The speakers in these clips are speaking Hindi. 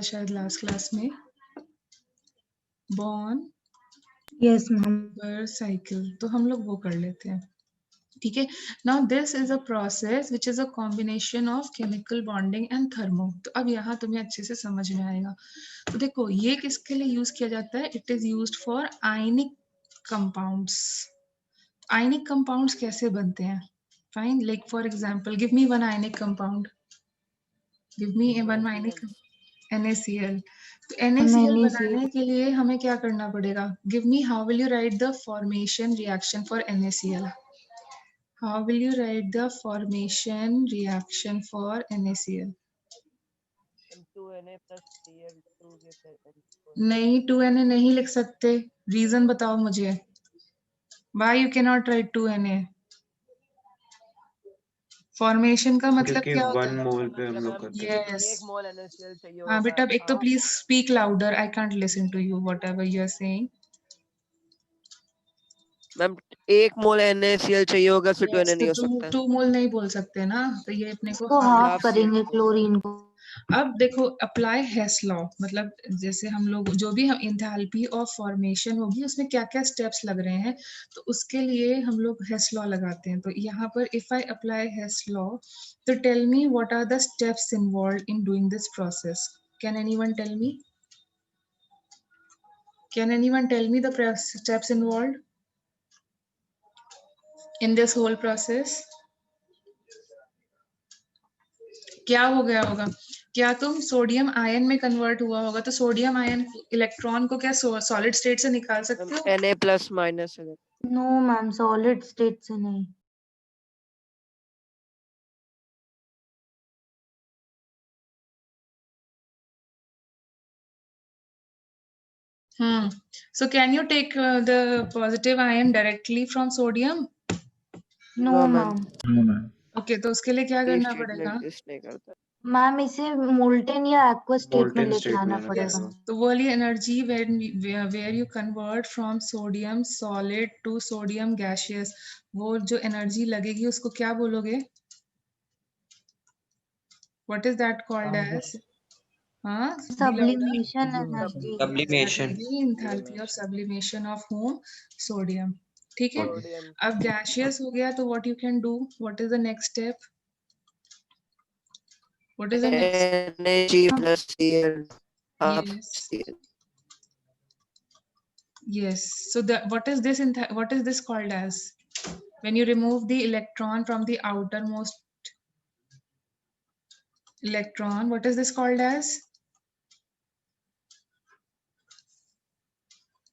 शायद लास्ट क्लास में, बॉर्न यस मैम। पर साइकिल, तो हम लोग वो कर लेते हैं। ठीक है, now this is a process which is a combination of chemical bonding and thermo. तो अब यहाँ तुम्हें अच्छे से समझ में आएगा। तो देखो ये किसके लिए यूज किया जाता है? It is used for ionic compounds. Ionic compounds कैसे बनते हैं? Fine, like for example give me one ionic compound, give me one ionic NaCl। तो NaCl बनाने के लिए हमें क्या करना पड़ेगा? Give me, how will you right the formation reaction for NaCl? How will you write the formation reaction for NaCl? 2Na plus Cl 2 के नहीं, 2Na नहीं लिख सकते। रीजन बताओ मुझे। Why you cannot write 2Na? Formation का मतलब क्या होता है? 1 मोल पे हम लोग करते हैं। Yes. 1 मोल NaCl चाहिए हाँ होगा। बेटा, एक तो please speak louder, I can't listen to you whatever you are saying. Ma'am 1 mole NaCl चाहिए होगा, फिर 2Na नहीं हो तो सकता। 2 मोल नहीं बोल सकते ना, तो ये अपने को तो half हाफ करेंगे क्लोरीन को। अब देखो अप्लाई हेस लॉ, मतलब जैसे हम लोग जो भी हम इंथैल्पी ऑफ फॉर्मेशन होगी उसमें क्या क्या स्टेप्स लग रहे हैं, तो उसके लिए हम लोग हेस लॉ लगाते हैं। तो यहाँ पर if I apply Hess law, तो tell me what are the steps involve in doing this process? Can anyone tell me? Can anyone tell me the steps involve in this whole process? क्या हो गया होगा? क्या तुम सोडियम आयन में कन्वर्ट हुआ होगा, तो सोडियम आयन इलेक्ट्रॉन को क्या सॉलिड स्टेट से निकाल सकते हो? Na प्लस माइनस है। नो मैम, सॉलिड स्टेट से नहीं। So can you take the positive ion directly from sodium? No ma'am. Okay, तो उसके लिए क्या करना स्टेट में पड़ेगा? एग्जिस्ट नहीं करता। मैम इसे मोल्टेन या एक्वा स्टेट में Molten लेके state में आना आना पड़ेगा। पड़ेगा। तो वो वाली energy where you convert from sodium solid to sodium gaseous, वो जो एनर्जी लगेगी उसको क्या बोलोगे? What is that called as? हाँ, be louder. Sublimation energy. Sublimation. Enthalpy of sublimation of whom? Sodium. ठीक है, सोडियम अब gaseous हो गया तो what you can do? What is the next step? What is the next? Na plus Cl half Yes. Cl। Yes. So what is this what is this called as? When you remove the electron from the outermost electron, what is this called as?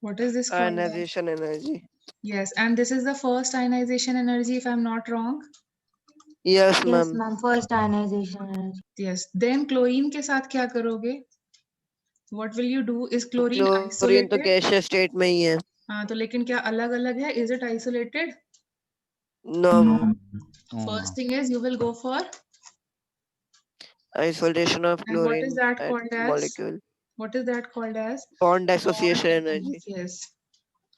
What is this called as? Ionisation energy. Yes, and this is the first ionization energy if I'm not wrong. Yes yes ma'am. Ma'am, first ionisation energy. Yes. Then chlorine के साथ क्या करोगे? What will you do? Is chlorine chlorine तो isolated? गैसियस स्टेट में ही है। हाँ, तो लेकिन क्या अलग अलग है? Is it isolated? No First thing is you will go for, isolation of and what is chlorine that at called as? Molecule. What is that called as? Bond association Bond. Energy. Yes.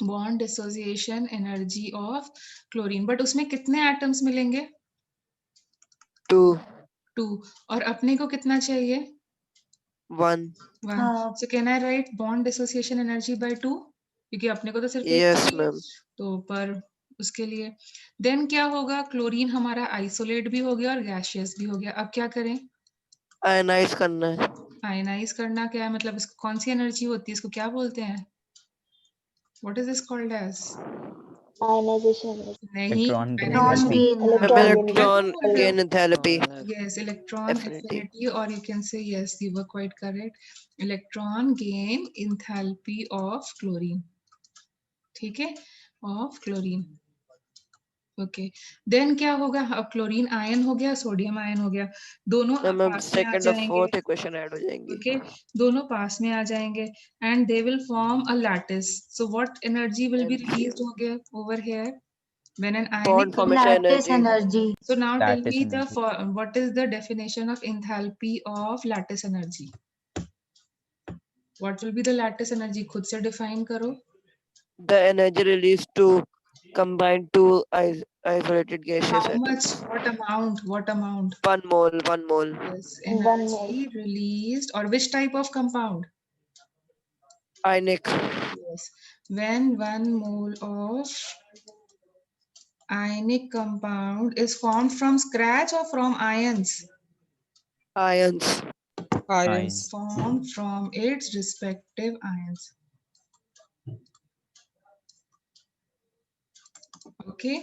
Bond dissociation energy of chlorine. But उसमें कितने atoms मिलेंगे? 2 2. और अपने को कितना चाहिए? 1। 1. So can I write bond dissociation energy by 2? क्योंकि अपने को तो सिर्फ एक यस चाहिए, मैम। तो पर उसके लिए देन क्या होगा? क्लोरीन हमारा आइसोलेट भी हो गया और गैसियस भी हो गया। अब क्या करें? आयनाइज करना है। आयनाइज करना क्या है? मतलब इसको कौन सी एनर्जी होती है? इसको क्या बोलते हैं? What is this called as? Ionization. नहीं, electron gain. Electron gain enthalpy. Yes, electron Affinity. affinity, or you can say yes, you were quite correct. Electron gain enthalpy of chlorine. ठीक है, of chlorine. ओके, देन क्या होगा? अब क्लोरीन आयन हो गया, सोडियम आयन हो गया, दोनों मैम पास में आ सेकंड और जाएंगे। फोर्थ इक्वेशन ऐड हो जाएंगी। ओके, दोनों पास में आ जाएंगे and they will form a lattice. So what energy will be released हो गया over here when an bond ionic formation lattice energy. Energy. So now tell Lattice me energy. what is the definition of enthalpy of lattice energy? What will be the lattice energy? खुद से define करो। The energy release to combined two isolated gaseous How much? atoms. What amount? What amount? 1 mole, 1 mole. Yes, 1 mole. energy released, or which type of compound? Ionic. Yes, when 1 mole of ionic compound is formed from scratch or from ions? Ions. Ions. Formed from its respective ions. Okay,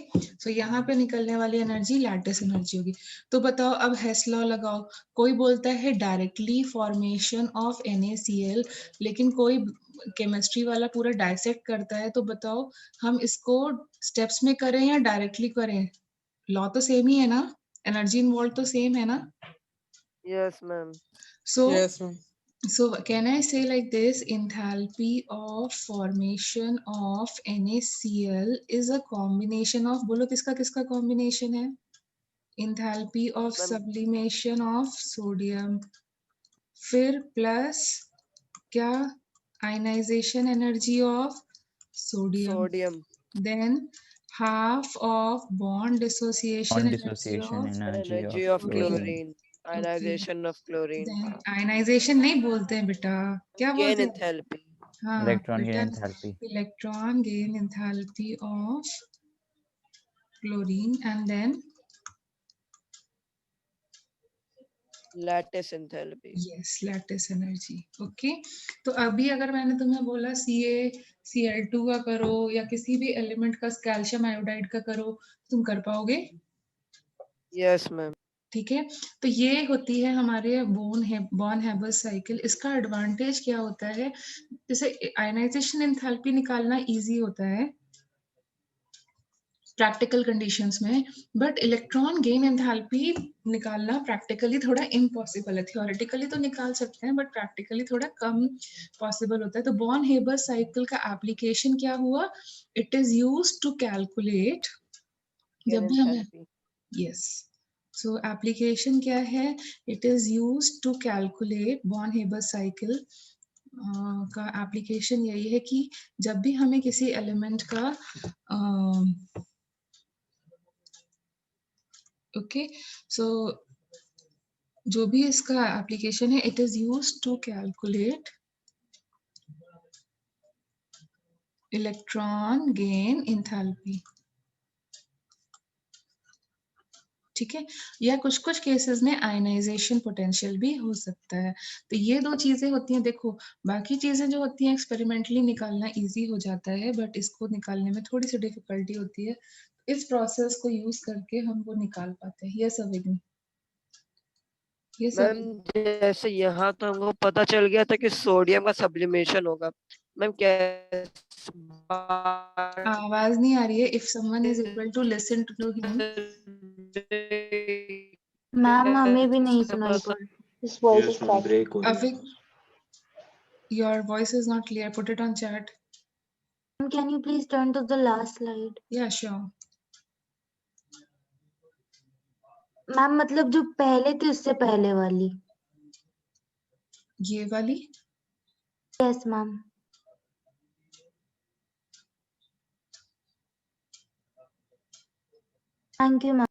so यहाँ पे निकलने वाली एनर्जी लैटिस एनर्जी होगी। तो बताओ अब हेस लॉ लगाओ। कोई बोलता है डायरेक्टली फॉर्मेशन ऑफ NaCl, लेकिन कोई केमिस्ट्री वाला पूरा डाइसेक्ट करता है। तो बताओ हम इसको स्टेप्स में करें या डायरेक्टली करें? लॉ तो सेम ही है ना, एनर्जी इन्वॉल्व तो सेम है ना। Yes, ma'am. So Yes, ma'am. So can I say like this, enthalpy of formation of NaCl is a combination of, बोलो किसका किसका combination है? Enthalpy of Ma'am. sublimation of sodium, फिर plus क्या? Ionization energy of sodium, Sodium. then half of bond dissociation energy dissociation of, Energy of chlorine. Ionization of chlorine. then ionization नहीं बोलते हैं बेटा, क्या Gain बोलते हैं? enthalpy. हाँ, electron बेटा, gain enthalpy. electron gain enthalpy of chlorine and then Lattice enthalpy. yes, lattice energy. Okay, तो अभी अगर मैंने तुम्हें बोला CaCl2 का करो या किसी भी एलिमेंट का कैल्शियम आयोडाइड का करो, तुम कर पाओगे? Yes, ma'am. ठीक है, तो ये होती है हमारे बॉर्न हैबर साइकिल। इसका एडवांटेज क्या होता है? जैसे आयनाइजेशन एंथैल्पी निकालना इजी होता है प्रैक्टिकल कंडीशंस में, बट इलेक्ट्रॉन गेन एंथैल्पी निकालना प्रैक्टिकली थोड़ा इम्पॉसिबल है। थियोरेटिकली तो निकाल सकते हैं बट प्रैक्टिकली थोड़ा कम पॉसिबल होता है। तो बॉर्न हेबर साइकिल का एप्लीकेशन क्या हुआ? It is used to calculate, Gain जब भी हमें enthalpy. यस, सो एप्लीकेशन क्या है? It is used to calculate Born Haber cycle का एप्लीकेशन यही है कि जब भी हमें किसी एलिमेंट का ओके, सो जो भी इसका एप्लीकेशन है, it is used to calculate electron gain enthalpy. ठीक है, या कुछ कुछ केसेस में आयनाइजेशन पोटेंशियल भी हो सकता है। तो ये दो चीजें होती हैं। देखो बाकी चीजें जो होती हैं एक्सपेरिमेंटली निकालना इजी हो जाता है, बट इसको निकालने में थोड़ी सी डिफिकल्टी होती है। इस प्रोसेस को यूज करके हम वो निकाल पाते हैं। यस अविग्न, यस मैम जैसे यहाँ तो हमको पता चल गया था कि सोडियम का सब्लिमेशन होगा। मैम कैसे आवाज नहीं आ रही है। If someone is able to listen to him. Ma'am हमें भी नहीं सुनाई पड़ रही। His voice Yes, is ma'am. cracking. Break हो रही है। Avik, your voice is not clear. Put it on chat. Can you please turn to the last slide? Yeah, sure. Ma'am मतलब जो पहले थी उससे पहले वाली। ये वाली yes ma'am. Thank you ma'am.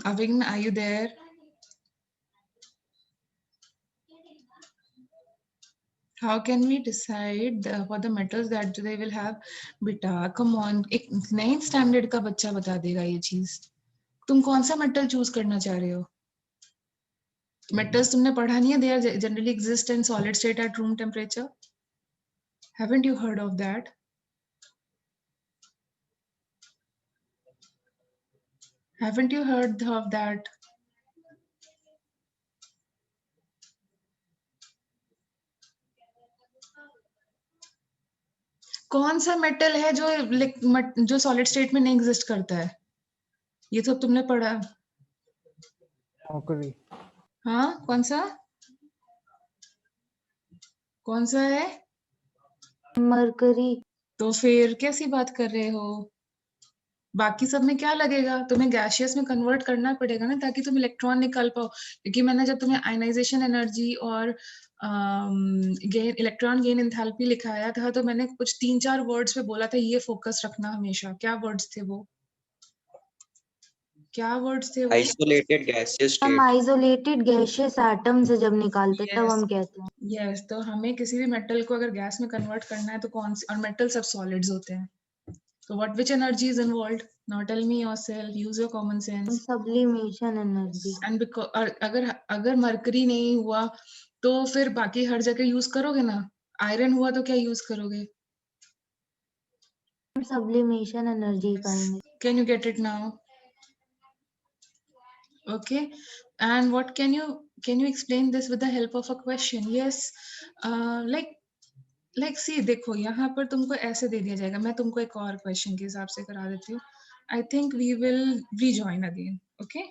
Avign, are you there? How can we decide for the metals that they will have? बेटा come on, एक 9th standard का बच्चा बता देगा ये चीज। तुम कौन सा मेटल चूज करना चाह रहे हो? मेटल्स तुमने पढ़ा नहीं है? They are generally exist in solid state at room temperature. Haven't you heard of that? Haven't you heard of that? कौन सा मेटल है जो सॉलिड स्टेट में नहीं एग्जिस्ट करता है? ये तो तुमने पढ़ा। Mercury. हाँ, कौन सा? कौन सा है? मरकरी। तो फिर कैसी बात कर रहे हो? बाकी सब में क्या लगेगा? तुम्हें गैसियस में कन्वर्ट करना पड़ेगा ना, ताकि तुम इलेक्ट्रॉन निकाल पाओ। क्योंकि मैंने जब तुम्हें आयनाइजेशन एनर्जी और गेन इलेक्ट्रॉन गेन एंथैल्पी लिखाया था, तो मैंने कुछ 3-4 वर्ड्स पे बोला था ये फोकस रखना हमेशा। क्या वर्ड्स थे वो? क्या वर्ड्स थे वो? Isolated gaseous हम state. आइसोलेटेड गैसियस एटम से जब निकालते तब Yes. हम कहते हैं। यस, तो हमें किसी भी मेटल को अगर गैस में कन्वर्ट करना है तो कौन सी, और मेटल सब सॉलिड्स होते हैं, तो what which energy is involved? Now tell me yourself, use your common sense. Sublimation energy. And अगर अगर मरकरी नहीं हुआ तो फिर बाकी हर जगह यूज करोगे ना। आयरन हुआ तो क्या यूज करोगे? सब्लिमेशन एनर्जी करेंगे। Can you get it now? Okay, and what can you explain this with the help of a question? Yes, like see, देखो यहाँ पर तुमको ऐसे दे दिया जाएगा। मैं तुमको एक और क्वेश्चन के हिसाब से करा देती हूँ। I think we will rejoin again. Okay.